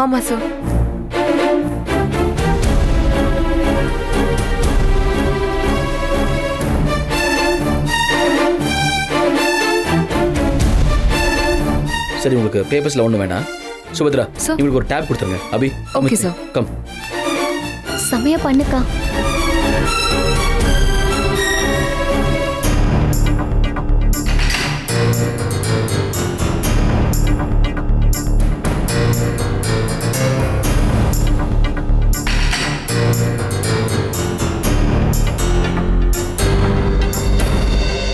ஆமா சார். சரி, உங்களுக்கு பேப்பர்ஸ்ல ஒண்ணு வேணாம். சுபத்ரா, Sir. இவங்களுக்கு ஒரு டேப் கொடுத்துருங்க. அபி, Okay, sir. கம். செமையா பண்ணுக்கா.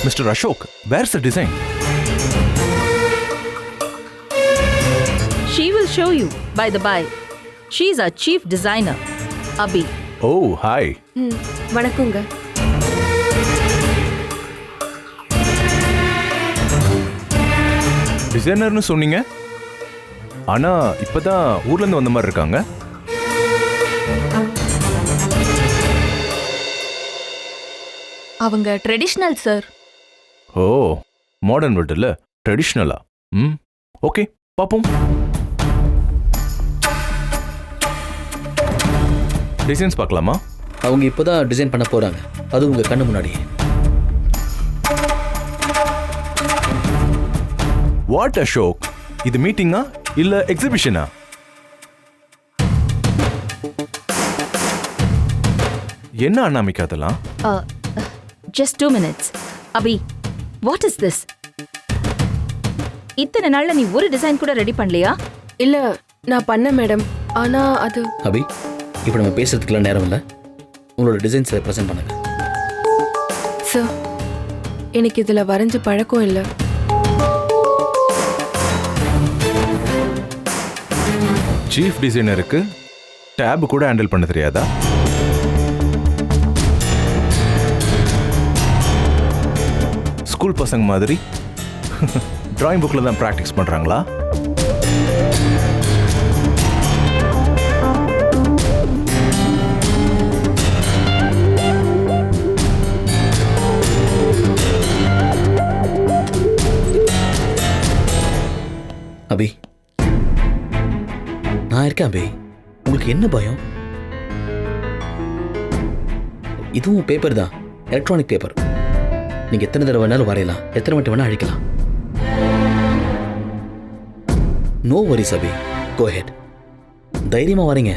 Mr. Ashok, where's the design? She will show you, by the by. She's our chief designer, Abhi. Oh, hi. வணக்கங்க. டிசைனர்னு சொன்னீங்க, ஆனா இப்பதான் ஊர்ல இருந்து வந்த மாதிரி இருக்காங்க. அவங்க ட்ரெடிஷ்னல் சார். ஓ, மாடர்ன் வீட்டு இல்ல, ட்ரெடிஷ்னலா? ஓகே, பாப்போம். டிசைன்ஸ் பார்க்கலாமா? அவங்க இப்போதான் டிசைன் பண்ண போறாங்க. அது உங்க கண்ணு முன்னாடி. வாட் அசோக், இது மீட்டிங்கா இல்ல எக்ஸிபிஷனா? என்ன அண்ணாமிக்கா அதெல்லாம்? Just 2 minutes. Abhi, what is this? இத்தனை நாள்ல நீ ஒரு டிசைன் கூட ரெடி பண்ணலையா? இல்ல, நான் பண்ண மேடம். ஆனா அது அபி, இப்போ நம்ம பேசுறதுக்குலாம் நேரம் இல்லை. உங்களோட டிசைன்ஸை ப்ரெசென்ட் பண்ணுங்க. சார், எனக்கு இதுல வரைஞ்ச பழக்கம் இல்ல. சீஃப் டிசைனருக்கு டேப் கூட ஹேண்டில் பண்ண தெரியாதா? ஸ்கூல் பசங்க மாதிரி டிராயிங் புக்கில் தான் ப்ராக்டிஸ் பண்ணுறாங்களா? அபி, நான் இருக்கேன் அபி. உங்களுக்கு என்ன பயம்? இதுவும் பேப்பர் தான், எலக்ட்ரானிக் பேப்பர். நீங்க எத்தனை தடவை வேணாலும் வரையலாம், எத்தனை மட்டும் வேணா அழிக்கலாம். நோ வரிஸ் அபி, கோ ஹெட். தைரியமா வரீங்க.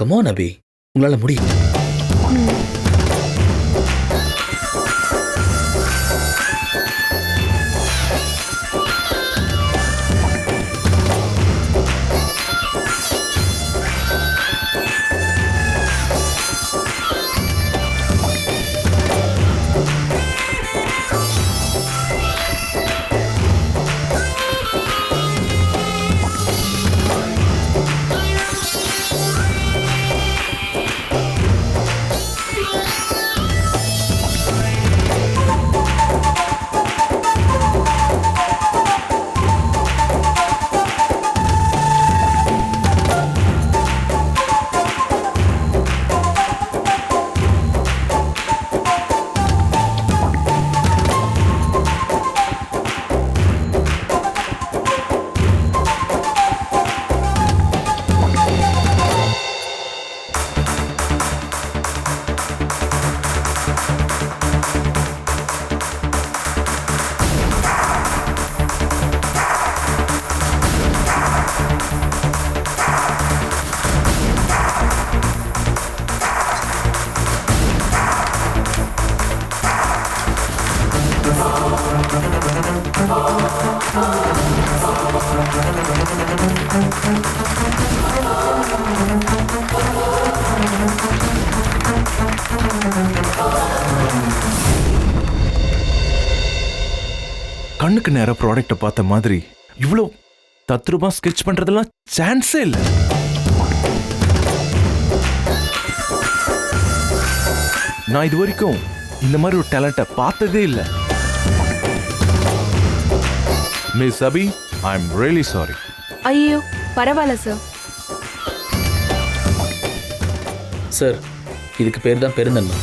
கமான் அபி, உங்களால முடியும். கண்ணுக்கு நேர ப்ராடக்ட்டை பார்த்த மாதிரி இவ்வளோ தத்ரூபா ஸ்கெட்ச் பண்றதெல்லாம் சான்ஸே இல்லை. நான் இது வரைக்கும் இந்த மாதிரி ஒரு டேலண்ட்டை பார்த்ததே இல்லை. Miss Abhi, I am really sorry. ஐயோ, பரவாயில்ல சார். சார், இதுக்கு பேர் தான் பெருந்தன்மை.